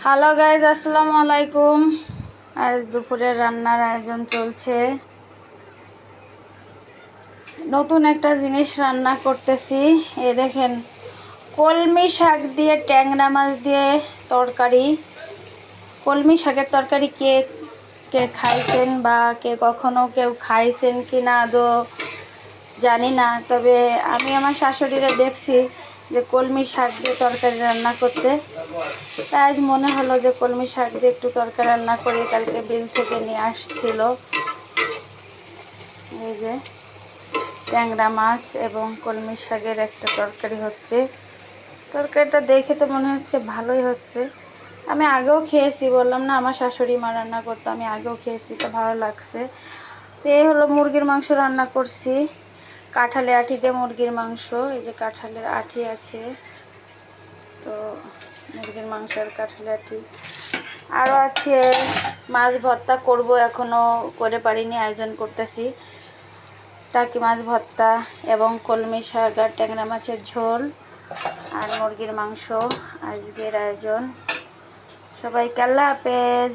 Hello guys, আসসালামু আলাইকুম। আজ দুপুরের রান্নার আয়োজন চলছে। নতুন একটা জিনিস রান্না করতেছি। এ দেখেন, কলমি শাক দিয়ে ট্যাংরা মাছ দিয়ে তরকারি। কলমি শাকের তরকারি কে কে খাইছেন বা কখনো কেউ খাইছেন কি না আদৌ জানি না, তবে আমি আমার শাশুড়িরা দেখছি যে কলমি শাক দিয়ে তরকারি রান্না করতে। তাই আজ মনে হলো যে কলমি শাক দিয়ে একটু তরকারি রান্না করি। কালকে বিল থেকে নিয়ে আসছিল এই যে ট্যাংরা মাছ এবং কলমি শাকের একটা তরকারি হচ্ছে। তরকারিটা দেখে তো মনে হচ্ছে ভালোই হচ্ছে। আমি আগেও খেয়েছি, বললাম না আমার শাশুড়ি মা রান্না করতো, আমি আগেও খেয়েছি, তো ভালো লাগছে। তো এই হলো মুরগির মাংস রান্না করছি, কাঁঠালের আঁটি দিয়ে মুরগির মাংস। এই যে কাঁঠালের আঁটি আছে, তো মুরগির মাংস আর কাঁঠালের আঁটি। আরও আছে মাছ ভর্তা করব, এখনও করে পারিনি, আয়োজন করতেছি। টাকি মাছ ভর্তা এবং কলমি শাক আর ট্যাংরা মাছের ঝোল আর মুরগির মাংস আজকের আয়োজন। সবাইকে আল্লাহ হাফেজ।